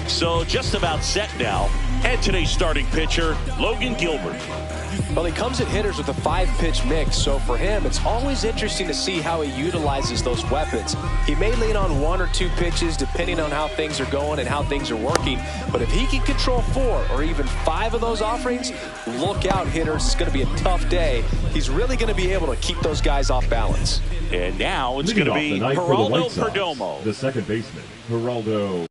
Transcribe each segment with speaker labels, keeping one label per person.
Speaker 1: So just about set now. And today's starting pitcher, Logan Gilbert.
Speaker 2: Well, he comes at hitters with a 5-pitch mix, so for him, it's always interesting to see how he utilizes those weapons. He may lean on 1 or 2 pitches depending on how things are going and how things are working, but if he can control 4 or even 5 of those offerings, look out, hitters. It's going to be a tough day. He's really going to be able to keep those guys off balance.
Speaker 1: And now it's going to be Geraldo Perdomo,
Speaker 3: the second baseman, Geraldo.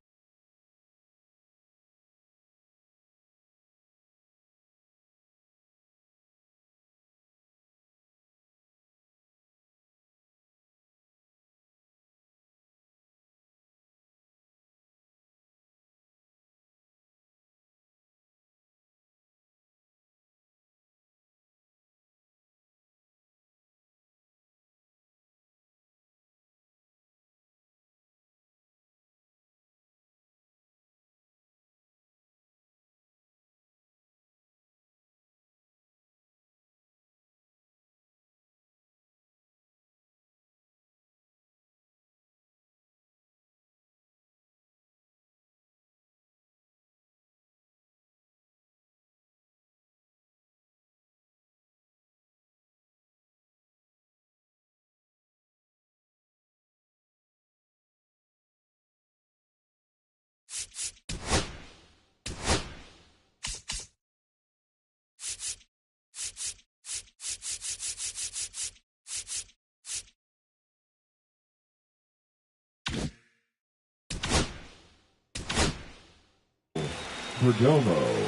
Speaker 3: Perdomo.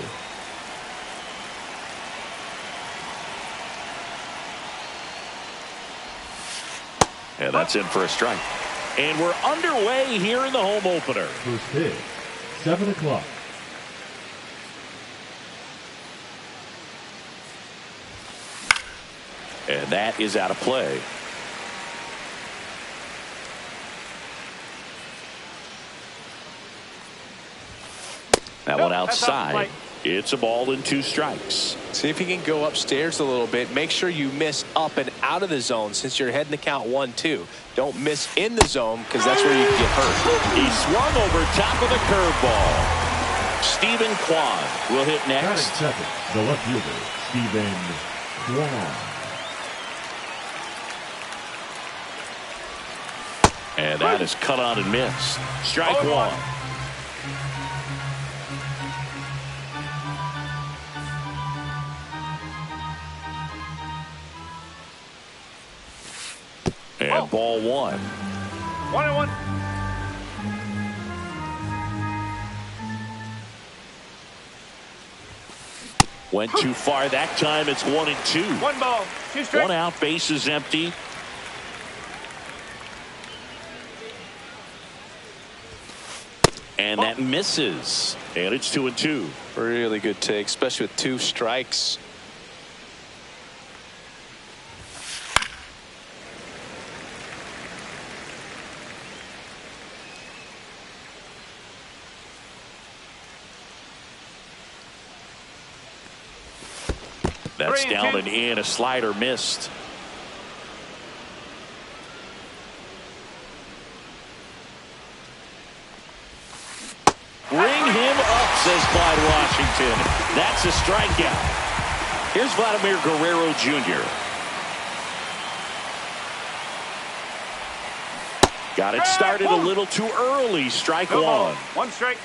Speaker 1: And that's in for a strike. And we're underway here in the home opener.
Speaker 3: First pitch, 7 o'clock.
Speaker 1: And that is out of play. That one outside. It's a ball and 2 strikes.
Speaker 2: See if you can go upstairs a little bit. Make sure you miss up and out of the zone since you're heading to count 1-2. Don't miss in the zone because that's where you get hurt.
Speaker 1: He swung over top of the curveball. Stephen Kwan will hit next.
Speaker 3: Second, the left fielder, Stephen Kwan.
Speaker 1: And that is cut on and missed. Strike 1. And ball 1.
Speaker 4: 1-1.
Speaker 1: Went too far that time. It's 1-2.
Speaker 4: 1 ball, 2 strikes.
Speaker 1: 1 out, base is empty. And that misses. And it's 2-2.
Speaker 2: Really good take, especially with 2 strikes.
Speaker 1: That's down and in. A slider missed. Ring him up, says Clyde Washington. That's a strikeout. Here's Vladimir Guerrero Jr. Got it started a little too early. Strike 1.
Speaker 4: 1 strike.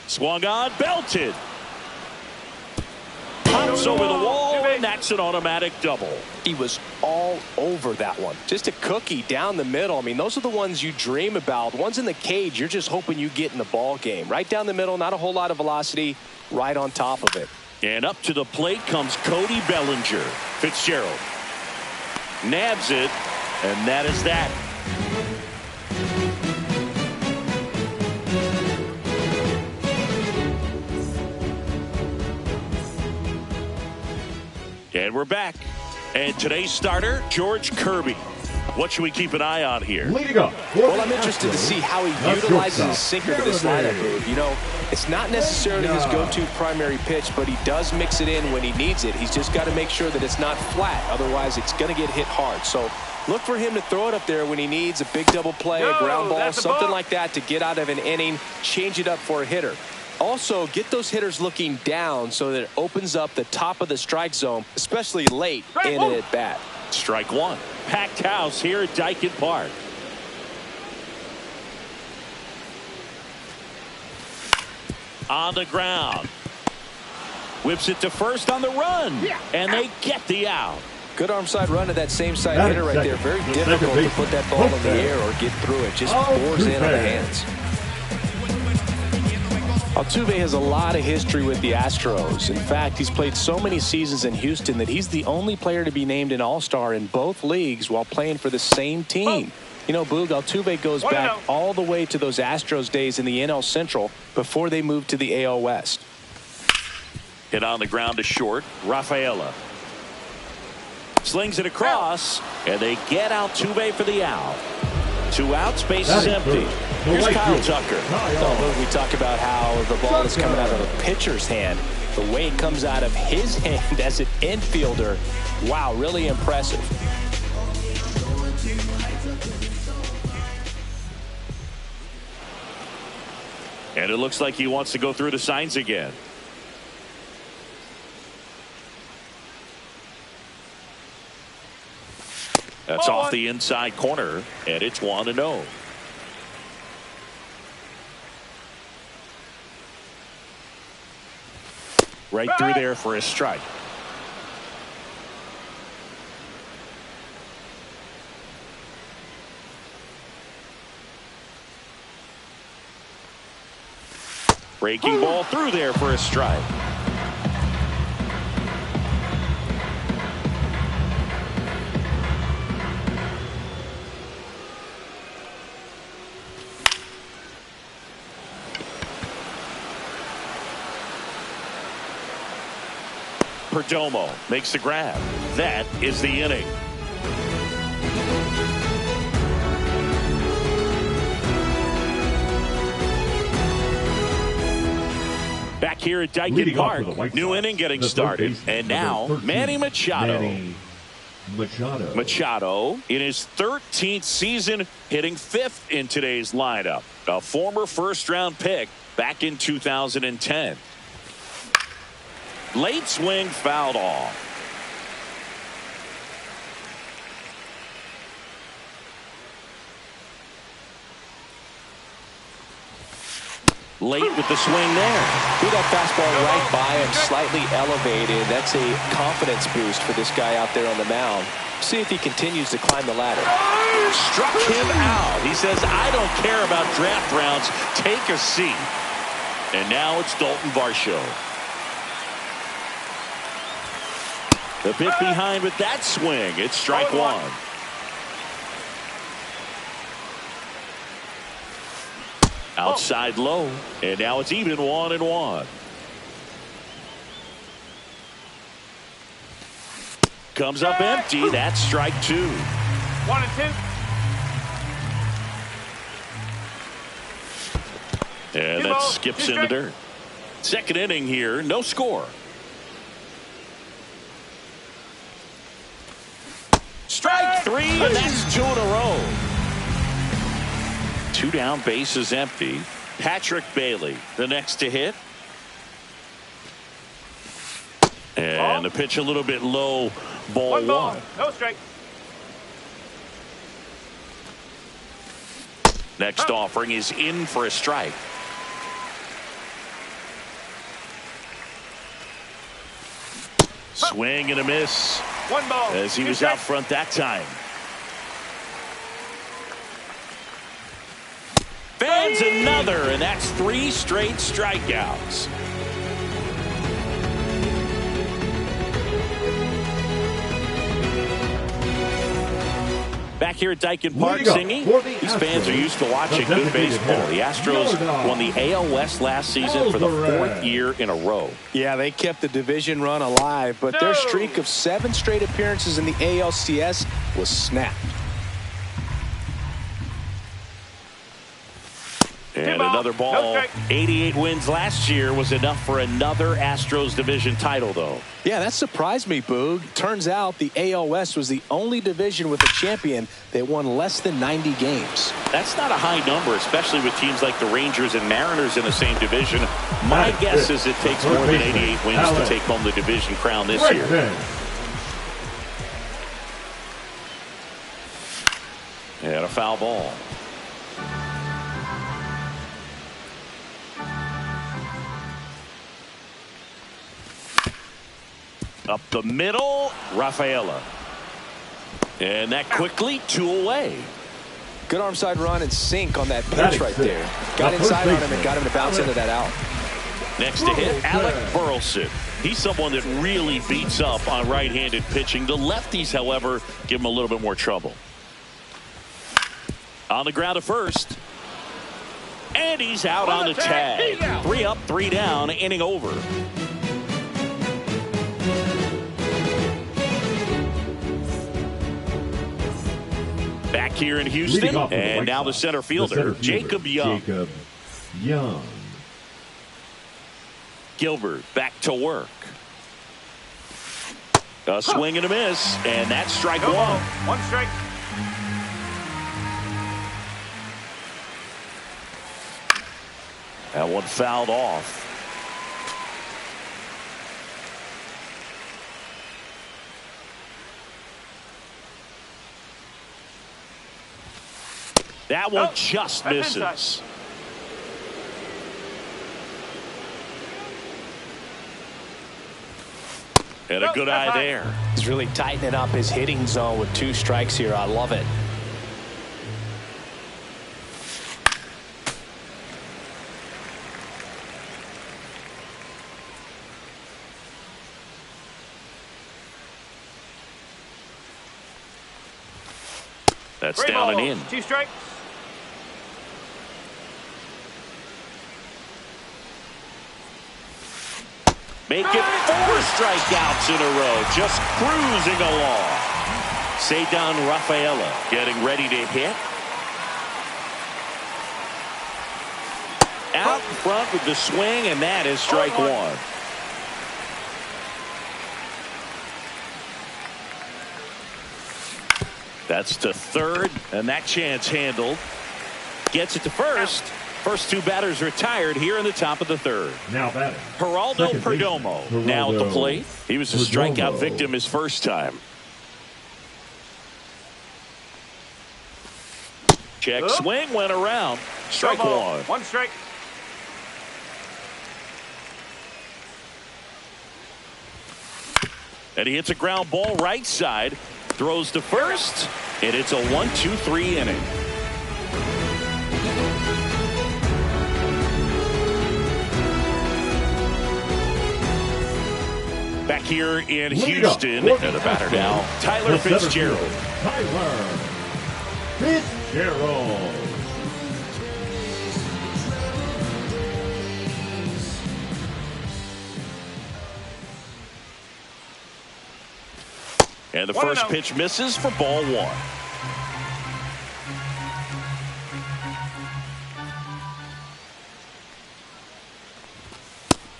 Speaker 1: Swung on, belted. Pops over the wall, and that's an automatic double.
Speaker 2: He was all over that one. Just a cookie down the middle. I mean, those are the ones you dream about. Ones in the cage, you're just hoping you get in the ball game. Right down the middle, not a whole lot of velocity, right on top of it.
Speaker 1: And up to the plate comes Cody Bellinger. Fitzgerald nabs it, and that is that. And we're back. And today's starter, George Kirby. What should we keep an eye on here?
Speaker 3: Leading up.
Speaker 2: Well, I'm interested to see how he utilizes his sinker to this lineup move. You know, it's not necessarily his go-to primary pitch, but he does mix it in when he needs it. He's just got to make sure that it's not flat. Otherwise, it's going to get hit hard. So Look for him to throw it up there when he needs a big double play, a ground ball, something like that to get out of an inning, change it up for a hitter. Also, get those hitters looking down so that it opens up the top of the strike zone, especially late in an at-bat.
Speaker 1: Strike one. Packed house here at Daikin Park. On the ground. Whips it to first on the run. And they get the out.
Speaker 2: Good arm side run to that same side hitter right there. Very difficult to put that ball in the air or get through it. Just pours in on the hands. Altuve has a lot of history with the Astros. In fact, he's played so many seasons in Houston that he's the only player to be named an All-Star in both leagues while playing for the same team. You know, Boog, Altuve goes back all the way to those Astros days in the NL Central before they moved to the AL West.
Speaker 1: Hit on the ground to short. Rafaela slings it across, and they get Altuve for the out. 2 outs, base is empty. Here's Kyle Tucker.
Speaker 2: We talk about how the ball is coming out of a pitcher's hand. The way it comes out of his hand as an infielder, wow, really impressive.
Speaker 1: And it looks like he wants to go through the signs again. That's off the inside corner, and it's 1-0. Right through there for a strike. Breaking ball through there for a strike. Perdomo makes the grab. That is the inning. Back here at Daikin Park, new inning getting started. And now, Manny Machado. Machado in his 13th season, hitting 5th in today's lineup. A former first-round pick back in 2010. Late swing fouled off. Late with the swing there.
Speaker 2: Threw that fastball right by him, slightly elevated. That's a confidence boost for this guy out there on the mound. See if he continues to climb the ladder.
Speaker 1: Struck him out. He says, I don't care about draft rounds. Take a seat. And now it's Dalton Varsho. The bit behind with that swing. It's strike one. Outside low. And now it's even 1-1. Comes up empty. That's strike 2.
Speaker 4: 1-2.
Speaker 1: And that skips in the dirt. Second inning here. No score. Strike 3, and that's 2 in a row. 2 down, bases empty. Patrick Bailey, the next to hit. And the pitch a little bit low, ball 1.
Speaker 4: No strike.
Speaker 1: Next offering is in for a strike. Swing and a miss.
Speaker 4: 1 ball.
Speaker 1: As he was out front that time. Fans another, and that's 3 straight strikeouts. Back here at Daikin Park singing. These fans are used to watching good baseball. The Astros won the AL West last season for the 4th year in a row.
Speaker 2: Yeah, they kept the division run alive, but their streak of 7 straight appearances in the ALCS was snapped.
Speaker 1: And another ball. 88 wins last year was enough for another Astros division title, though.
Speaker 2: Yeah, that surprised me, Boog. Turns out the AL West was the only division with a champion that won less than 90 games.
Speaker 1: That's not a high number, especially with teams like the Rangers and Mariners in the same division. My guess is it takes more than 88 wins to take home the division crown this year. And a foul ball. Up the middle, Rafaela. And that quickly, 2 away.
Speaker 2: Good arm side run and sink on that pitch right there. Got inside on him and got him to bounce into that out.
Speaker 1: Next to hit, Alec Burleson. He's someone that really beats up on right-handed pitching. The lefties, however, give him a little bit more trouble. On the ground at first. And he's out on the tag. 3 up, 3 down, inning over. Back here in Houston, and now the center fielder, Jacob Young. Gilbert back to work. A swing and a miss, and that's strike one.
Speaker 4: 1 strike.
Speaker 1: That one fouled off. That one just misses. And a good eye there.
Speaker 2: He's really tightening up his hitting zone with 2 strikes here. I love it.
Speaker 1: That's down and in.
Speaker 4: 2 strikes.
Speaker 1: Make it 4 strikeouts in a row. Just cruising along. Ceddanne Rafaela getting ready to hit. Out front with the swing, and that is strike 1. That's to third, and that chance handled. Gets it to first. First 2 batters retired here in the top of the 3rd.
Speaker 3: Now batting,
Speaker 1: Geraldo Perdomo now at the plate. He was a strikeout victim his first time. Check swing, went around. Strike 1.
Speaker 4: 1 strike.
Speaker 1: And he hits a ground ball right side. Throws to first, and it's a 1-2-3 inning. Back here in Houston, and the batter now, Tyler Fitzgerald.
Speaker 3: Tyler Fitzgerald.
Speaker 1: And the first pitch misses for ball 1.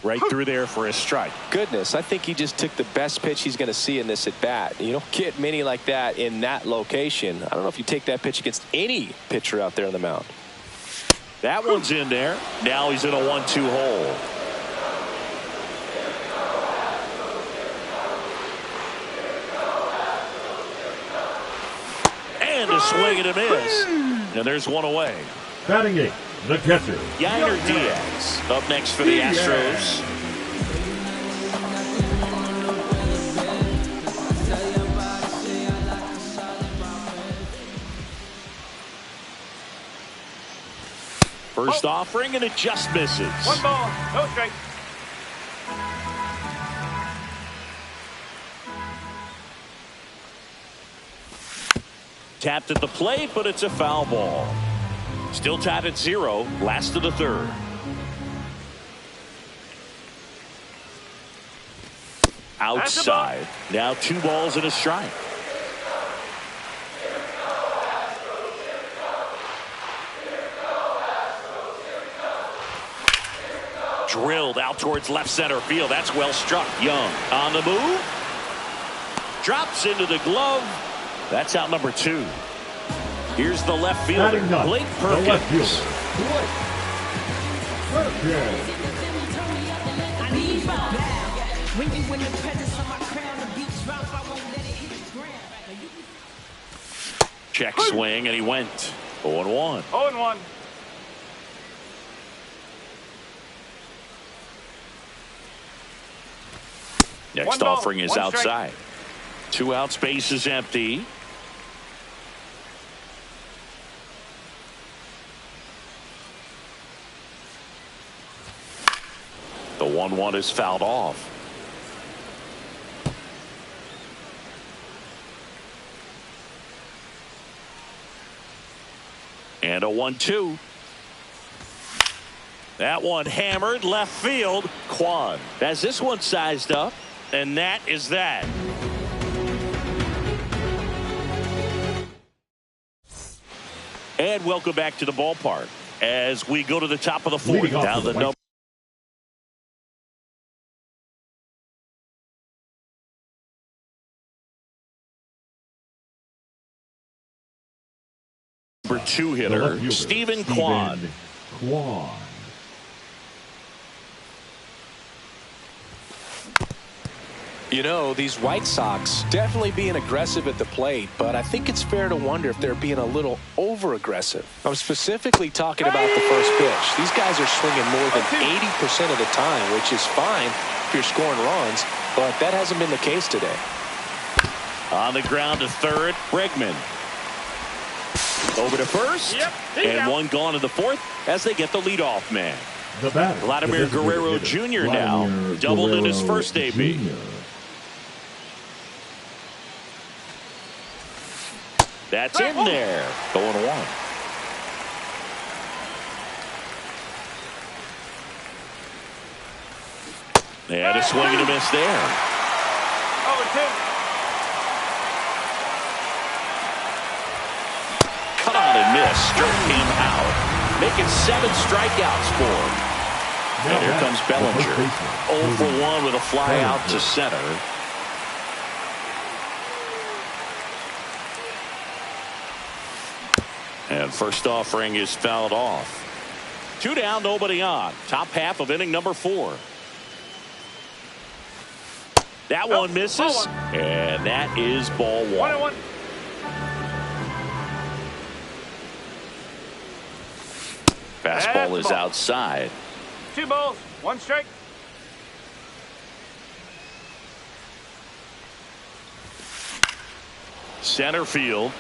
Speaker 1: Right through there for a strike.
Speaker 2: Goodness, I think he just took the best pitch he's going to see in this at bat. You don't get many like that in that location. I don't know if you take that pitch against any pitcher out there on the mound.
Speaker 1: That one's in there. Now he's in a 1-2 hole. And a swing and a miss. And there's 1 away.
Speaker 3: Batting 8, the catcher,
Speaker 1: Yainer Diaz up next for the Astros. First offering, and it just misses.
Speaker 4: 1 ball, no strike.
Speaker 1: Tapped at the plate, but it's a foul ball. Still tied at 0, last of the 3rd. Outside. Now 2 balls and a strike. Drilled out towards left center field. That's well struck. Young on the move. Drops into the glove. That's out number 2. Here's the left fielder, Blake Perkins. Check swing, and he went 0-1.
Speaker 4: 0-1.
Speaker 1: Next offering is outside. 2 outs, base is empty. The 1-1 is fouled off. And a 1-2. That one hammered left field. Kwan has this one sized up, and that is that. And welcome back to the ballpark as we go to the top of the 4th. Down the number. Number 2 hitter, Stephen Kwan.
Speaker 2: You know, these White Sox definitely being aggressive at the plate, but I think it's fair to wonder if they're being a little over-aggressive. I'm specifically talking about the first pitch. These guys are swinging more than 80% of the time, which is fine if you're scoring runs, but that hasn't been the case today.
Speaker 1: On the ground to third, Bregman. Over to first, and one gone in the 4th as they get the leadoff man. Vladimir Guerrero Jr. now doubled in his first AB. That's in there. 0-1. And a swing and a miss there.
Speaker 4: 0-2.
Speaker 1: Cut on and miss. Struck him out, making 7 strikeouts for him. And here comes Bellinger. 0 for 1 with a fly out to center. And first offering is fouled off. 2 down, nobody on. Top half of inning number 4. That one misses. And that is ball 1.
Speaker 4: 1-1.
Speaker 1: Fastball is outside.
Speaker 4: 2 balls, 1 strike.
Speaker 1: Center field.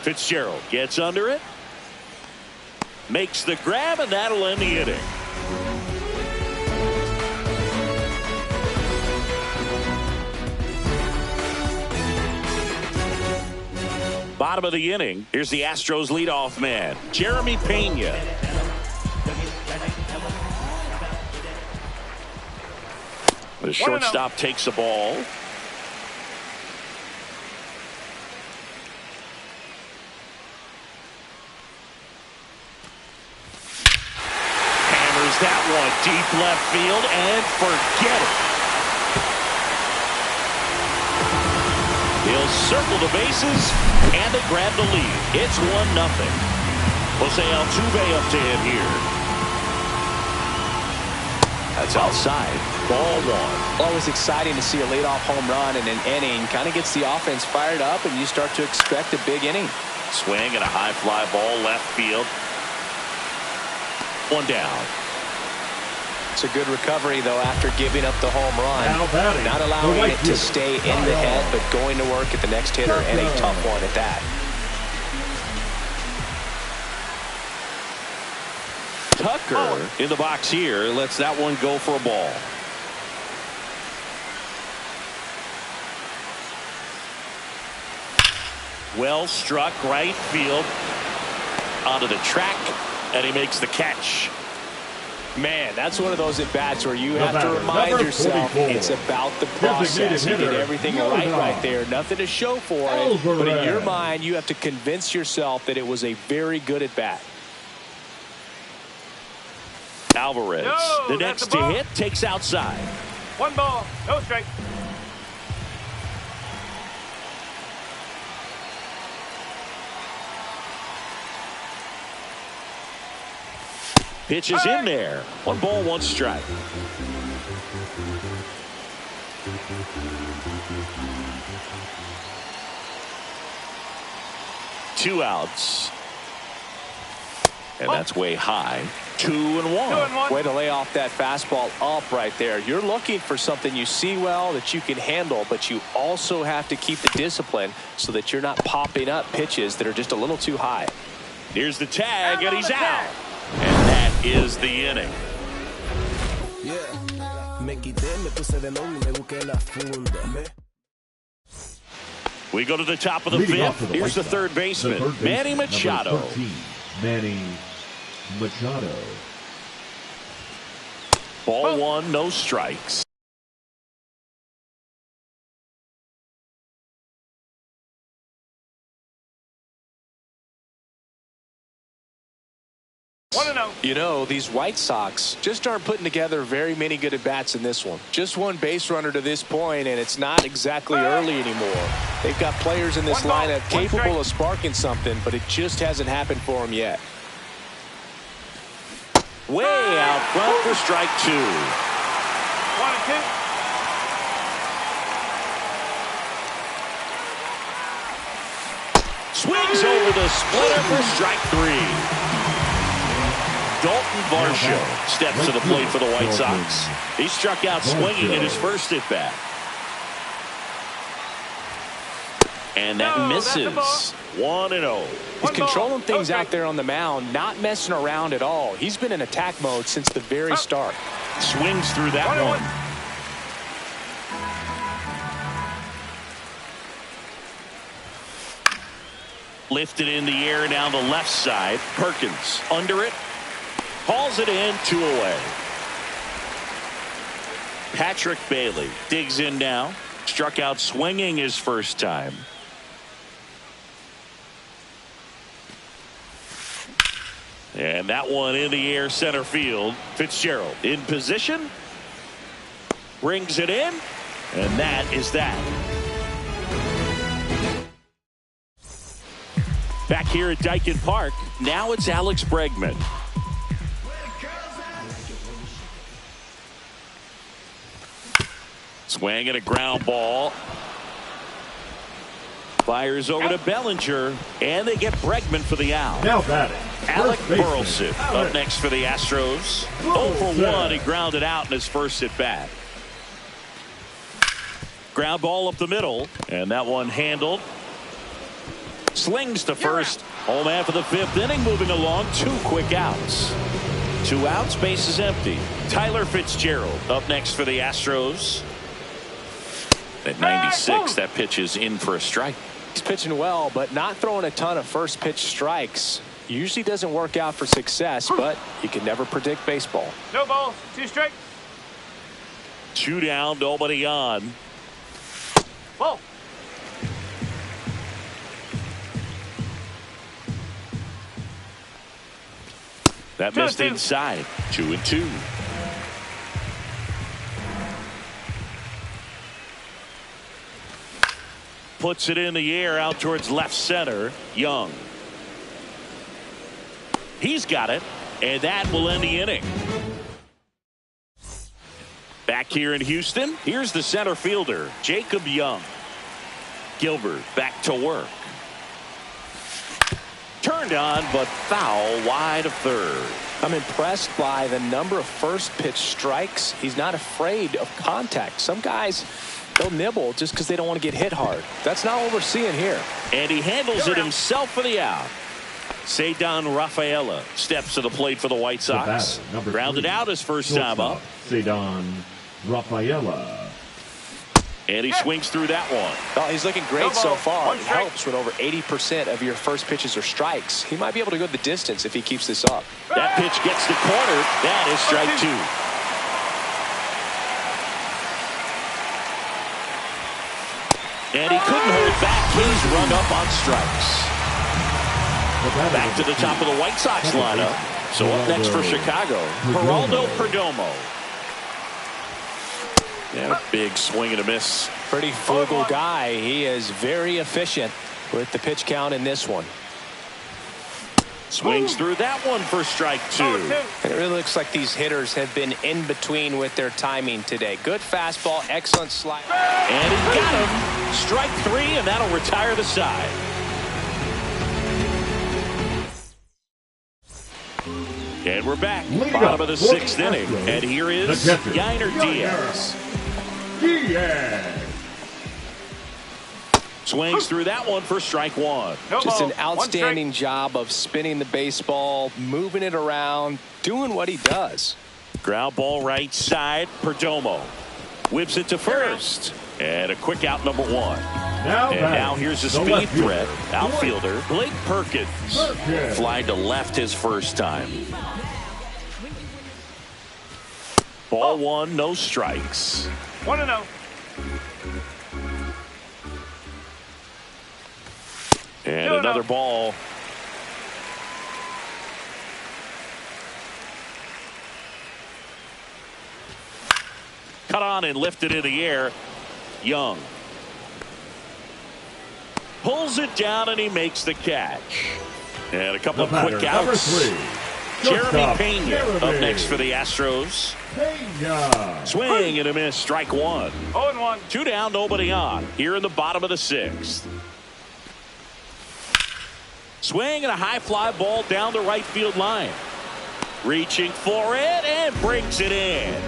Speaker 1: Fitzgerald gets under it. Makes the grab, and that'll end the inning. Bottom of the inning. Here's the Astros leadoff man, Jeremy Pena. The shortstop takes a ball. Hammers that one deep left field and forget it. He'll circle the bases and they grab the lead. It's 1-0. Jose Altuve up to him here. That's outside. Ball 1.
Speaker 2: Always exciting to see a leadoff home run in an inning. Kind of gets the offense fired up, and you start to expect a big inning.
Speaker 1: Swing and a high fly ball left field. 1 down.
Speaker 2: It's a good recovery, though, after giving up the home run. Not allowing it to stay in the head, but going to work at the next hitter, and a tough one at that.
Speaker 1: Tucker in the box here lets that one go for a ball. Well struck right field onto the track, and he makes the catch.
Speaker 2: Man, that's one of those at-bats where you have to remind yourself it's about the process. You did everything right there. Nothing to show for it, but in your mind, you have to convince yourself that it was a very good at-bat.
Speaker 1: Alvarez,
Speaker 4: No,
Speaker 1: the
Speaker 4: that's
Speaker 1: next
Speaker 4: a
Speaker 1: to
Speaker 4: ball.
Speaker 1: hit, takes outside.
Speaker 4: 1 ball, no strike.
Speaker 1: Pitch is in there. 1 ball, 1 strike. Two outs. And that's way high. 2-1.
Speaker 2: Way to lay off that fastball up right there. You're looking for something you see well that you can handle, but you also have to keep the discipline so that you're not popping up pitches that are just a little too high.
Speaker 1: Here's the tag, and he's out. And that is the inning. We go to the top of the fifth. Here's the third baseman, Manny Machado.
Speaker 3: 13, Manny Machado.
Speaker 1: Ball 1, no strikes.
Speaker 2: You know, these White Sox just aren't putting together very many good at-bats in this one. Just 1 base runner to this point, and it's not exactly early anymore. They've got players in this lineup capable of sparking something, but it just hasn't happened for them yet.
Speaker 1: Way out front for strike 2.
Speaker 4: 1 and 2.
Speaker 1: Swings over the splitter for strike 3. Dalton Varsho steps to the plate for the White Sox. He struck out swinging in his first at-bat. And that misses. 1-0.
Speaker 2: He's controlling things out there on the mound, not messing around at all. He's been in attack mode since the very start.
Speaker 1: Swings through that one. Lifted in the air down the left side. Perkins under it. Hauls it in, 2 away. Patrick Bailey digs in now. Struck out swinging his first time. And that one in the air center field. Fitzgerald in position. Brings it in. And that is that. Back here at Daikin Park, now it's Alex Bregman. Swing and a ground ball. Fires over to Bellinger, and they get Bregman for the out.
Speaker 3: Now batting,
Speaker 1: Alec Burleson up next for the Astros. 0 for 1, he grounded out in his first at bat. Ground ball up the middle, and that one handled. Slings to first. Home after the 5th inning, moving along. 2 quick outs. 2 outs, base is empty. Tyler Fitzgerald up next for the Astros. At 96, that pitch is in for a strike.
Speaker 2: He's pitching well, but not throwing a ton of first pitch strikes. Usually doesn't work out for success, but you can never predict baseball.
Speaker 4: No balls, 2 strikes.
Speaker 1: 2 down, nobody on.
Speaker 4: Ball.
Speaker 1: That missed inside. 2-2. Puts it in the air out towards left center. Young. He's got it, and that will end the inning. Back here in Houston, here's the center fielder, Jacob Young. Gilbert back to work. Turned on, but foul wide of third.
Speaker 2: I'm impressed by the number of first pitch strikes. He's not afraid of contact. Some guys, they'll nibble just because they don't want to get hit hard. That's not what we're seeing here.
Speaker 1: And he handles it himself for the out. Ceddanne Rafaela steps to the plate for the White Sox. Grounded out his first time up.
Speaker 3: Ceddanne Rafaela.
Speaker 1: And he swings through that one.
Speaker 2: Oh, he's looking great so far. It helps when over 80% of your first pitches are strikes. He might be able to go the distance if he keeps this up.
Speaker 1: That pitch gets the corner. That is strike 2. And he couldn't hold back. He's run up on strikes. Back to the top of the White Sox lineup. So up next for Chicago, Geraldo Perdomo. And a big swing and a miss.
Speaker 2: Pretty frugal guy. He is very efficient with the pitch count in this one.
Speaker 1: Swings through that one for strike two.
Speaker 2: It really looks like these hitters have been in between with their timing today. Good fastball, excellent slide.
Speaker 1: And he got him. Strike three, and that'll retire the side. And we're back. Bottom of the sixth inning. And here is Yainer Diaz. Swings through that one for strike one.
Speaker 2: Just an outstanding job of spinning the baseball, moving it around, doing what he does.
Speaker 1: Ground ball right side. Perdomo whips it to first. And a quick out, number one. And now here's the speed threat. Outfielder Blake Perkins. Fly to left his first time. Ball one, no strikes.
Speaker 4: 1-0.
Speaker 1: And another ball. Cut on and lifted in the air. Young pulls it down and he makes the catch. And a couple of quick outs. Jeremy Pena up next for the Astros. Swing and a miss. Strike one.
Speaker 4: 0-1.
Speaker 1: Two down, nobody on. Here in the bottom of the sixth. Swing and a high fly ball down the right field line. Reaching for it and brings it in.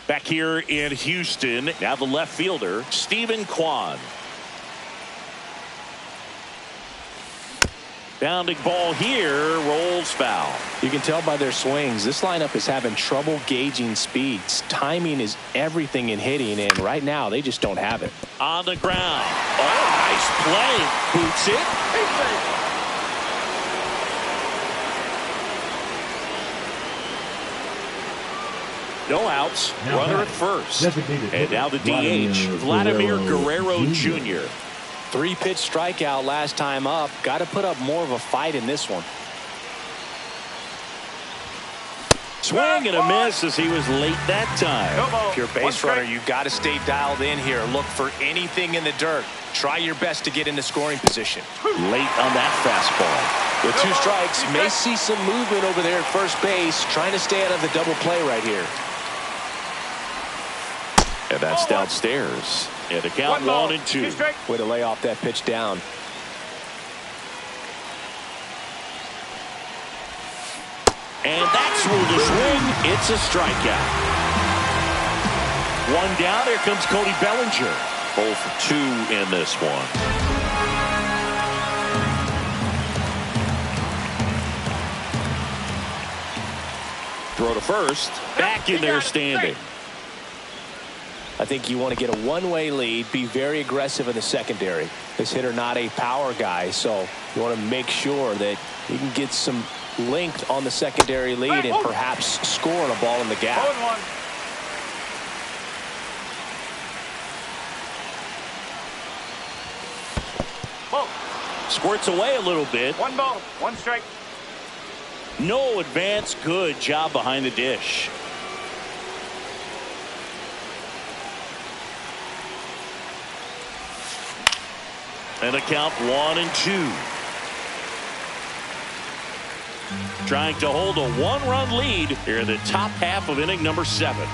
Speaker 1: Back here in Houston, now the left fielder, Stephen Kwan. Bounding ball here, rolls foul.
Speaker 2: You can tell by their swings, this lineup is having trouble gauging speeds. Timing is everything in hitting, and right now they just don't have it.
Speaker 1: On the ground. Oh, nice play. Boots it. No outs. Runner at first. And now the DH, Vladimir Guerrero Jr.
Speaker 2: 3-pitch strikeout last time up. Got to put up more of a fight in this one.
Speaker 1: Swing and a miss as he was late that time.
Speaker 2: If you're a base runner, you got to stay dialed in here. Look for anything in the dirt. Try your best to get into scoring position.
Speaker 1: Late on that fastball.
Speaker 2: With 2 strikes, may see some movement over there at first base. Trying to stay out of the double play right here.
Speaker 1: And that's downstairs. And a count 1-2.
Speaker 2: Way to lay off that pitch down.
Speaker 1: And that's ruled a swing. It's a strikeout. One down. Here comes Cody Bellinger. 0 for 2 in this one. Throw to first. Back in there standing.
Speaker 2: I think you want to get a one-way lead, be very aggressive in the secondary. This hitter not a power guy, so you want to make sure that you can get some length on the secondary lead and perhaps scoring a ball in the gap.
Speaker 4: 0-1.
Speaker 1: Squirts away a little bit.
Speaker 4: 1 ball, 1 strike.
Speaker 1: No advance. Good job behind the dish. And a count 1-2. Trying to hold a 1-run lead here in the top half of inning number 7.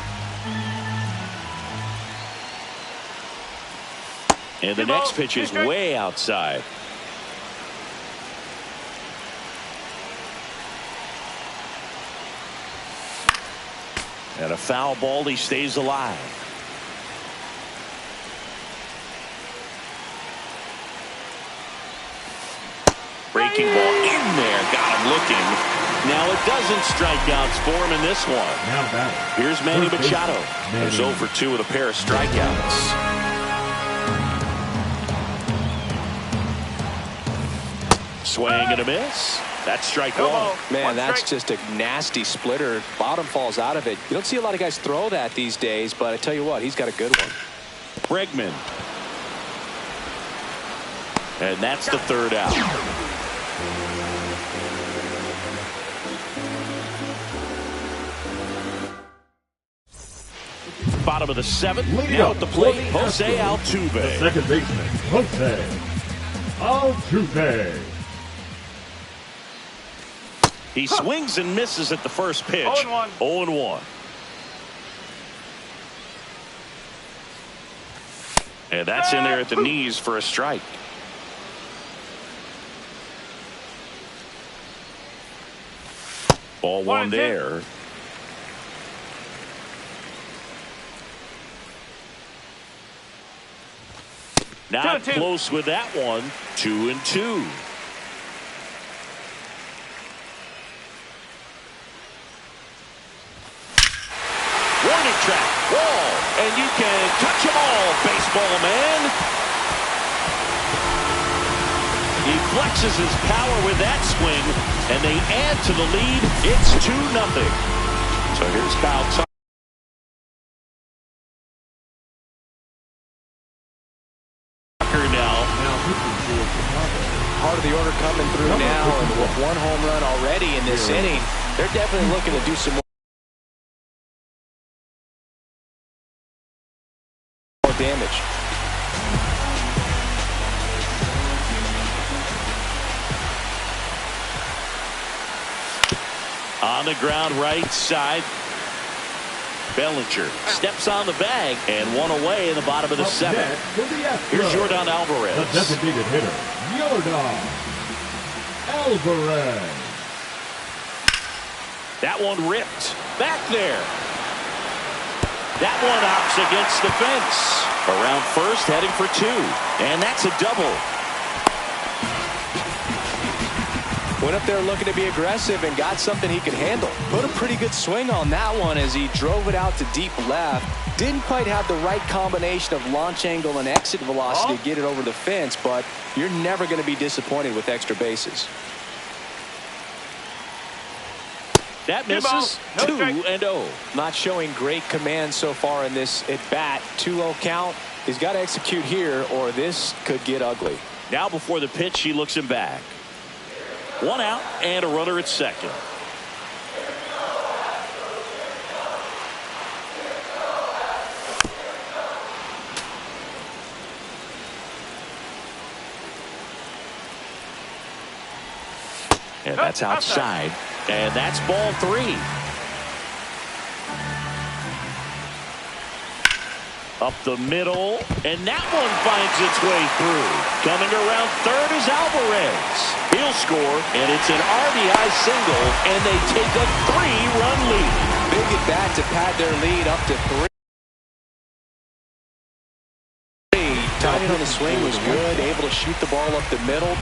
Speaker 1: And the next pitch is way outside. And a foul ball. He stays alive. Breaking ball in there. Got him looking. Now it doesn't strike outs for him in this one. Here's Manny Machado. He's 0 for 2 with a pair of strikeouts. Swing and a miss. That's strike one.
Speaker 2: Man, that's just a nasty splitter. Bottom falls out of it. You don't see a lot of guys throw that these days, but I tell you what, he's got a good one.
Speaker 1: Bregman. And that's the third out. Bottom of the seventh. Now at the plate, Jose Altuve.
Speaker 3: The second baseman, Jose Altuve.
Speaker 1: He swings and misses at the first pitch.
Speaker 4: 0-1.
Speaker 1: 0-1. And that's in there at the knees for a strike. Ball one there. Not close with that one. 2-2. Warning track. Wall. And you can touch them all, baseball man. He flexes his power with that swing, and they add to the lead. It's 2-0. So here's Kyle Tucker.
Speaker 2: Part of the order coming through now, and with one home run already in this inning, they're definitely looking to do some more damage.
Speaker 1: On the ground right side. Bellinger steps on the bag and one away in the bottom of the seventh. Here's Jordan Alvarez.
Speaker 3: The designated hitter, Jordan Alvarez.
Speaker 1: That one ripped. Back there. That one hops against the fence. Around first, heading for two. And that's a double.
Speaker 2: Went up there looking to be aggressive and got something he could handle. Put a pretty good swing on that one as he drove it out to deep left. Didn't quite have the right combination of launch angle and exit velocity to get it over the fence, but you're never going to be disappointed with extra bases.
Speaker 1: That misses. 2-0.
Speaker 2: Not showing great command so far in this at bat. 2-0 count. He's got to execute here or this could get ugly.
Speaker 1: Now before the pitch, he looks him back. One out and a runner at second. And that's outside. And that's ball three. Up the middle, and that one finds its way through. Coming around third is Alvarez. He'll score, and it's an RBI single, and they take a 3-run lead.
Speaker 2: Big at bat to pad their lead up to 3. Timing on the swing was good, able to shoot the ball up the middle.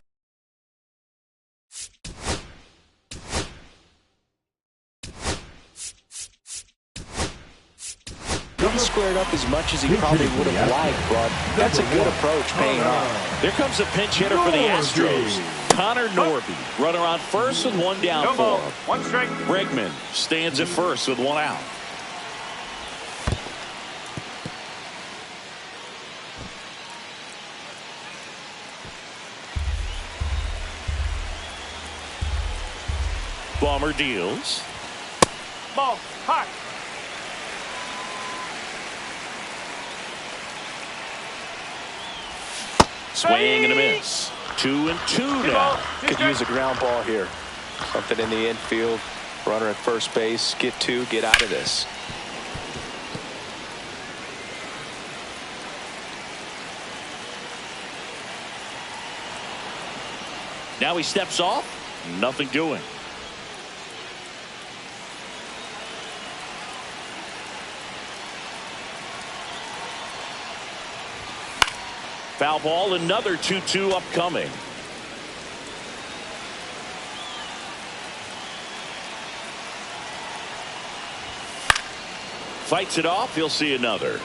Speaker 2: Squared up as much as he probably would have liked, but that's a good approach paying off.
Speaker 1: There comes a pinch hitter for the Astros. Connor Norby, runner on first with one down for him.
Speaker 4: One strike.
Speaker 1: Bregman stands at first with one out. Bomber deals.
Speaker 4: Ball. Hot.
Speaker 1: Swing and a miss. 2-2 now.
Speaker 2: Could use a ground ball here. Something in the infield. Runner at first base. Get two. Get out of this.
Speaker 1: Now he steps off. Nothing doing. Foul ball, another 2-2 upcoming. Fights it off, he'll see another.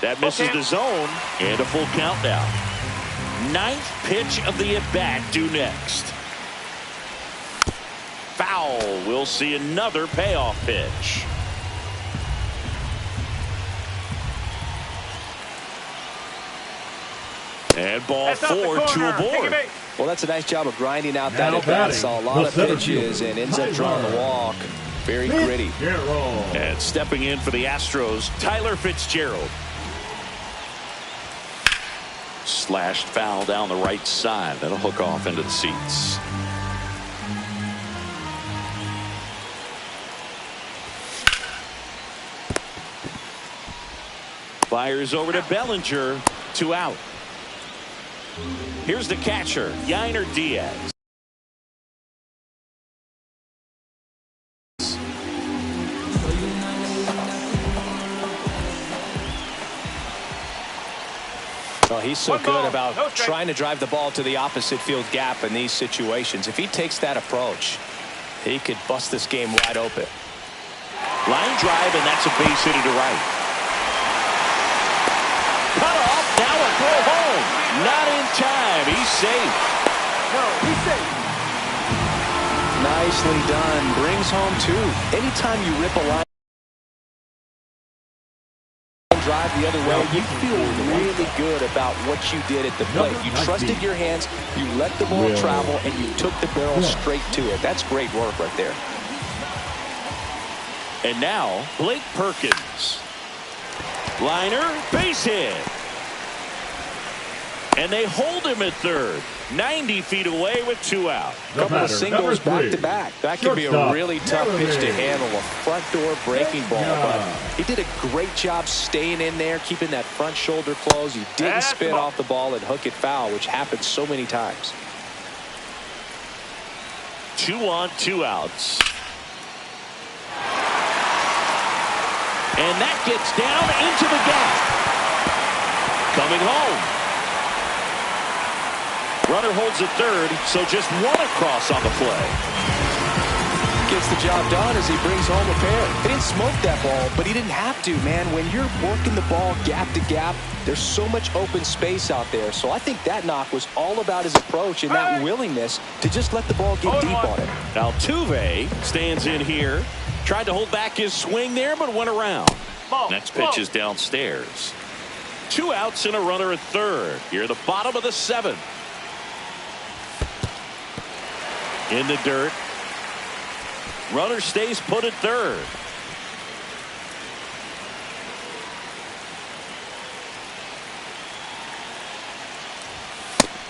Speaker 1: That misses the zone, and a full count now. Ninth pitch of the at-bat due next. Foul. We'll see another payoff pitch. And ball
Speaker 4: That's off the
Speaker 1: 4 to
Speaker 4: corner.
Speaker 1: a board.
Speaker 4: Take it back.
Speaker 2: Well, that's a nice job of grinding out that at bat. Saw a lot of pitches and ends up drawing the walk. Very gritty.
Speaker 1: And stepping in for the Astros, Tyler Fitzgerald. Slashed foul down the right side. That'll hook off into the seats. Fires over to Bellinger. 2 out. Here's the catcher, Yainer Diaz.
Speaker 2: Well, he's so good about trying to drive the ball to the opposite field gap in these situations. If he takes that approach, he could bust this game wide open.
Speaker 1: Line drive, and that's a base hit to right. Cut off, now a throw home. Not in time. He's safe.
Speaker 4: No, he's safe.
Speaker 2: Nicely done. Brings home 2. Anytime you rip a line drive the other way, you feel really good about what you did at the plate. You trusted your hands, you let the ball travel, and you took the barrel straight to it. That's great work right there.
Speaker 1: And now, Blake Perkins. Liner, base hit. And they hold him at third. 90 feet away with 2 out.
Speaker 2: A couple of singles back-to-back. That could be a really tough pitch to handle, a front door breaking ball. But he did a great job staying in there, keeping that front shoulder closed. He didn't spin off the ball and hook it foul, which happens so many times.
Speaker 1: 2 on, 2 outs. And that gets down into the gap. Coming home. Runner holds at third, so just 1 across on the play.
Speaker 2: Gets the job done as he brings home a pair. He didn't smoke that ball, but he didn't have to, man. When you're working the ball gap to gap, there's so much open space out there. So I think that knock was all about his approach and that willingness to just let the ball get deep on it.
Speaker 1: Altuve stands in here. Tried to hold back his swing there, but went around. Next pitch is downstairs. 2 outs and a runner at third. Here at the bottom of the 7th. In the dirt. Runner stays put at third.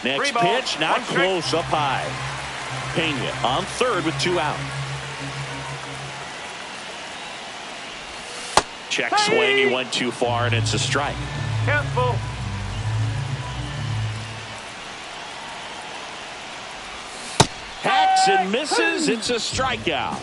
Speaker 1: Next pitch, not close, up high. Pena on third with 2 out. Check swing, he went too far, and it's a strike.
Speaker 4: Careful.
Speaker 1: Hacks and misses, it's a strikeout.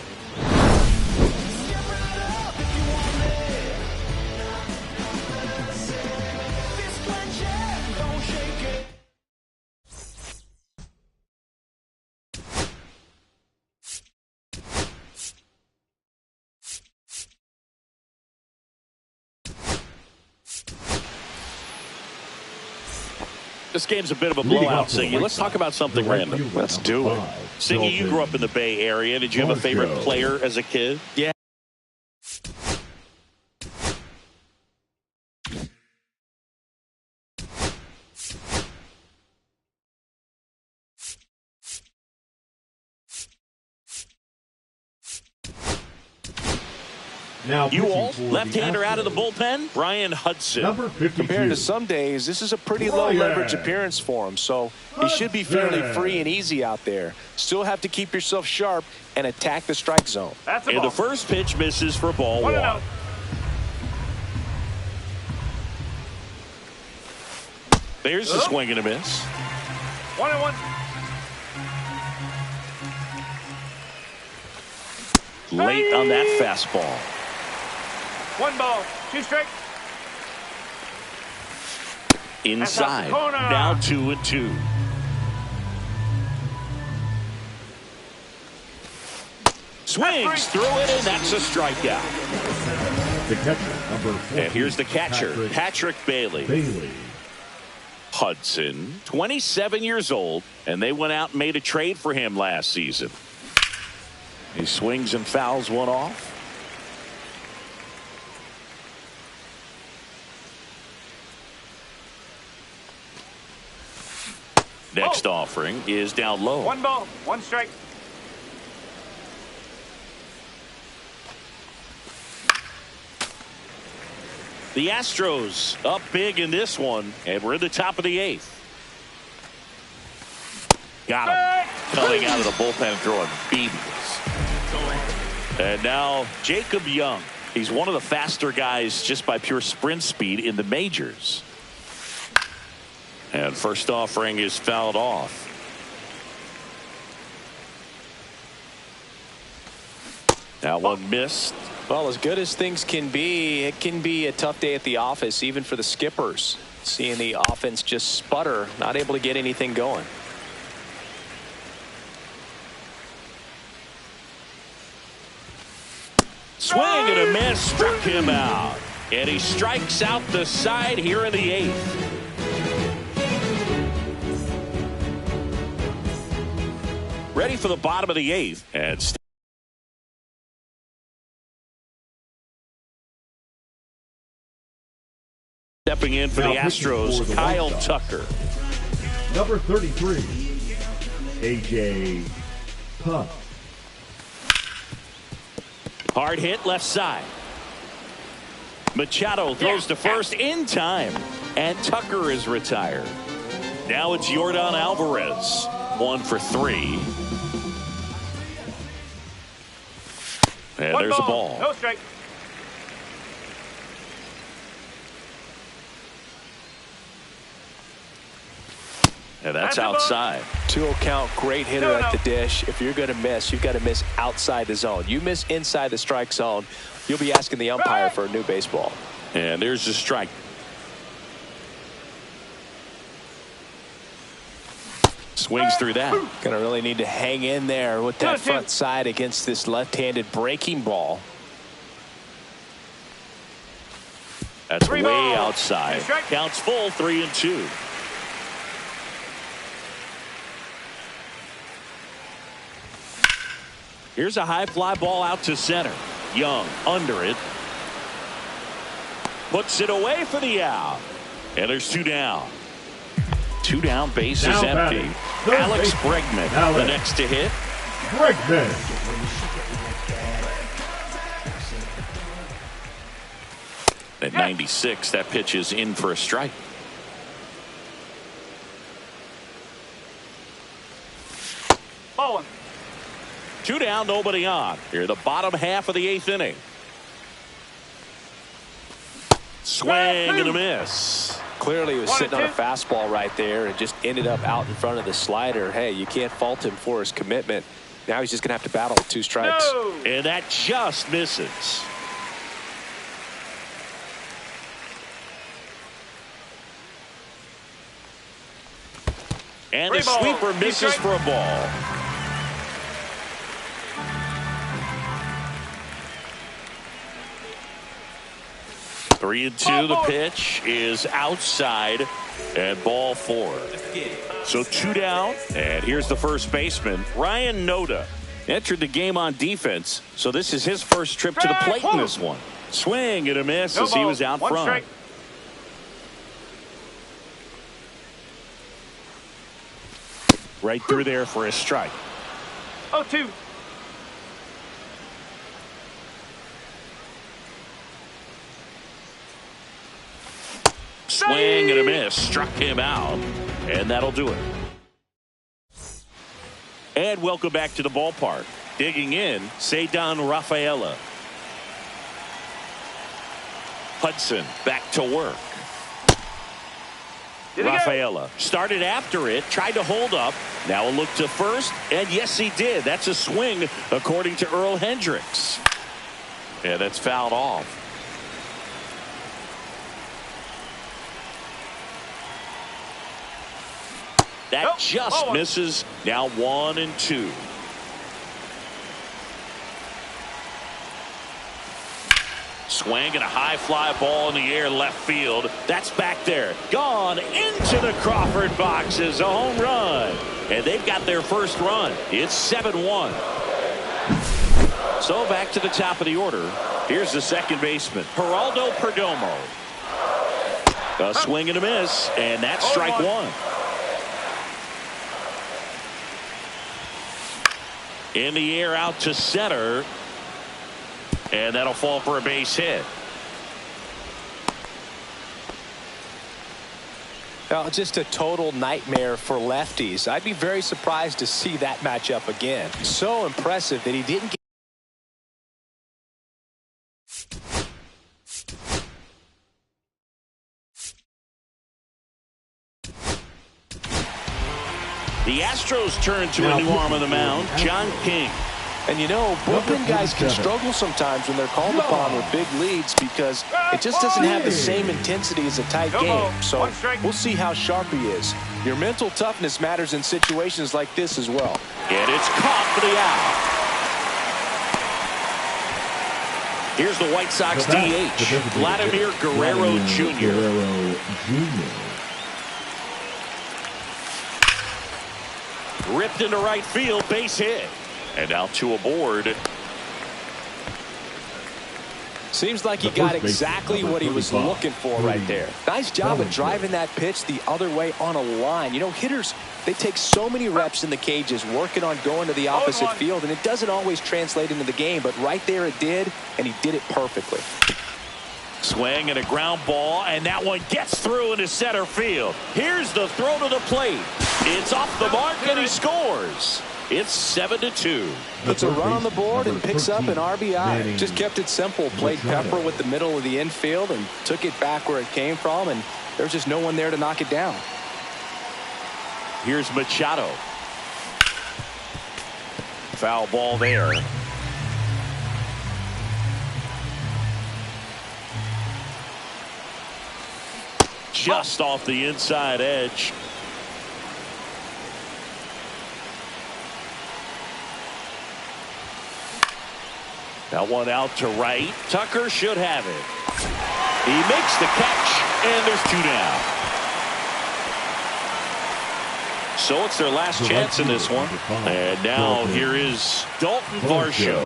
Speaker 1: This game's a bit of a blowout, Singy. Let's talk about something random.
Speaker 2: Let's do it.
Speaker 1: Singy, you grew up in the Bay Area. Did you have a favorite player as a kid?
Speaker 2: Yeah.
Speaker 3: Now
Speaker 1: you all left-hander out of the bullpen, Brian Hudson.
Speaker 3: Number 52.
Speaker 2: Compared to some days, this is a pretty low leverage appearance for him, so he should be fairly free and easy out there. Still have to keep yourself sharp and attack the strike zone.
Speaker 1: And the first pitch misses for ball 1. There's the swing and a miss.
Speaker 4: 1-1.
Speaker 1: Late on that fastball.
Speaker 4: 1 ball, 2 strikes.
Speaker 1: Inside. Now 2-2. Swings through it, and that's a strikeout.
Speaker 3: The catcher, number 4.
Speaker 1: And here's the catcher, Patrick Bailey. Hudson, 27 years old, and they went out and made a trade for him last season. He swings and fouls one off. Next offering is down low.
Speaker 4: 1 ball, 1 strike.
Speaker 1: The Astros up big in this one, and we're in the top of the 8th. Got him. Coming out of the bullpen and throwing beatings. And now Jacob Young. He's one of the faster guys just by pure sprint speed in the majors. And first offering is fouled off. Now one missed.
Speaker 2: Well, as good as things can be, it can be a tough day at the office, even for the skippers. Seeing the offense just sputter, not able to get anything going.
Speaker 1: Swing and a miss, struck him out. And he strikes out the side here in the 8th. Ready for the bottom of the 8th. And stepping in for the Astros, Kyle Tucker.
Speaker 3: Number 33, A.J. Puff.
Speaker 1: Hard hit left side. Machado throws to first in time. And Tucker is retired. Now it's Yordan Alvarez. 1 for 3. And there's a ball.
Speaker 4: No strike.
Speaker 1: And that's outside.
Speaker 2: 2-0 count, great hitter at the dish. If you're going to miss, you've got to miss outside the zone. You miss inside the strike zone, you'll be asking the umpire for a new baseball.
Speaker 1: And there's the strike. Swings through that.
Speaker 2: Going to really need to hang in there with that front side against this left-handed breaking ball.
Speaker 1: That's way outside. Counts full, 3-2. Here's a high fly ball out to center. Young under it. Puts it away for the out. And there's 2 down. 2 down, base is empty. Alex Bregman, the next to hit.
Speaker 3: Bregman.
Speaker 1: At 96, that pitch is in for a strike.
Speaker 4: Ball 1.
Speaker 1: 2 down, nobody on. Here, the bottom half of the 8th inning. Swing and a miss.
Speaker 2: Clearly he was sitting on a fastball right there and just ended up out in front of the slider. Hey, you can't fault him for his commitment. Now he's just going to have to battle with 2 strikes.
Speaker 4: No.
Speaker 1: And that just misses. And the sweeper misses for a ball. Three and 2. The pitch is outside and ball 4. So 2 down. And here's the first baseman, Ryan Noda. Entered the game on defense. So this is his first trip to the plate in this one. Swing and a miss as he was out front.
Speaker 4: Strike.
Speaker 1: Right through there for a strike.
Speaker 4: 0-2.
Speaker 1: Swing and a miss. Struck him out. And that'll do it. And welcome back to the ballpark. Digging in, Ceddanne Rafaela. Hudson back to work. Rafaela started after it, tried to hold up. Now a look to first, and yes, he did. That's a swing, according to Earl Hendricks. Yeah, that's fouled off. That just misses. Now 1 and 2. Swing and a high fly ball in the air left field. That's back there. Gone into the Crawford boxes. A home run. And they've got their first run. It's 7-1. So back to the top of the order. Here's the second baseman, Geraldo Perdomo. A swing and a miss. And that's strike 1. In the air out to center. And that'll fall for a base hit.
Speaker 2: Now, just a total nightmare for lefties. I'd be very surprised to see that matchup again. So impressive that he didn't get.
Speaker 1: The Astros turn to a new arm on the mound, John King.
Speaker 2: And you know, bullpen guys can struggle sometimes when they're called upon with big leads because it just doesn't have the same intensity as a tight game. So we'll see how sharp he is. Your mental toughness matters in situations like this as well.
Speaker 1: And it's caught for the out. Here's the White Sox DH, Vladimir Guerrero Jr. Ripped into right field, base hit. And now two aboard.
Speaker 2: Seems like he got exactly what he was looking for right there. Nice job of driving that pitch the other way on a line. You know, hitters, they take so many reps in the cages working on going to the opposite field, and it doesn't always translate into the game, but right there it did, and he did it perfectly.
Speaker 1: Swing and a ground ball, and that one gets through into center field. Here's the throw to the plate. It's off the mark, and he scores. It's 7-2.
Speaker 2: Puts a run on the board and picks up an RBI. Just kept it simple. Played pepper with the middle of the infield and took it back where it came from, and there's just no one there to knock it down.
Speaker 1: Here's Machado. Foul ball there. Just off the inside edge. That one out to right. Tucker should have it. He makes the catch, and there's two down. So it's their last chance in this one. And now here is Dalton Varsho.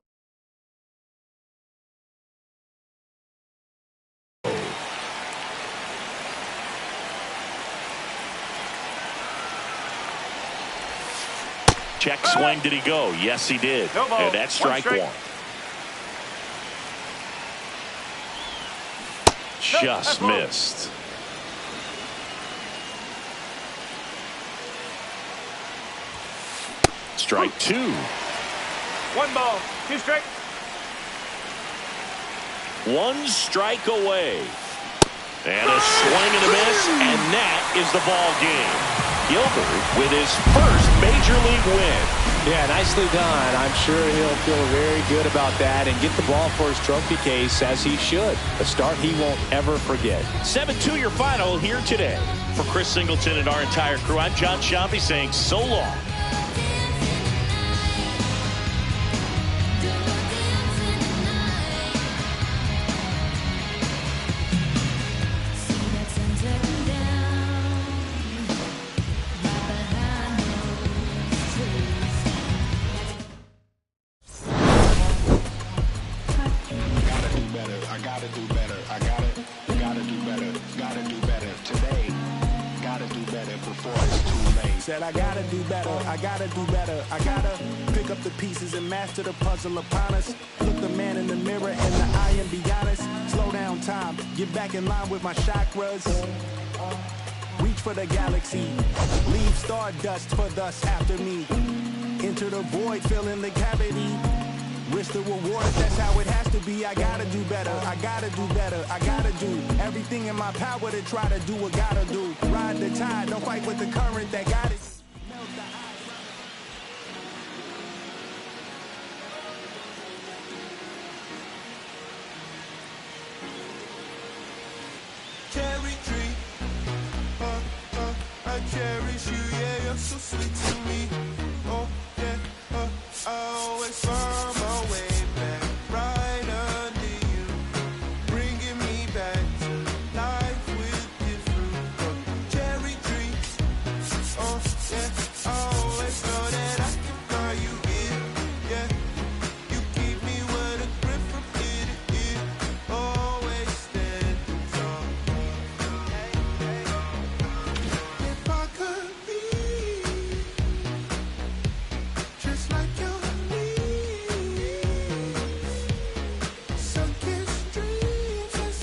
Speaker 1: Check swing. Did he go? Yes, he did. And that's strike one. Just missed. Strike two.
Speaker 4: One ball, two strikes.
Speaker 1: One strike away. And a swing and a miss, and that is the ball game. Gilbert with his first major league win.
Speaker 2: Yeah, nicely done. I'm sure he'll feel very good about that and get the ball for his trophy case, as he should. A start he won't ever forget.
Speaker 1: 7-2 your final here today. For Chris Singleton and our entire crew, I'm John Sciambi saying so long.
Speaker 5: Said I gotta do better, I gotta do better, I gotta pick up the pieces and master the puzzle upon us. Look the man in the mirror in the eye and be honest. Slow down time, get back in line with my chakras. Reach for the galaxy, leave stardust for thus after me. Enter the void, fill in the cavity. Risk the rewards, that's how it has to be. I gotta do better, I gotta do better, I gotta do everything in my power to try to do what gotta do. Ride the tide, don't fight with the current that got it.
Speaker 6: Cherry tree, I cherish you, yeah, you're so sweet to me.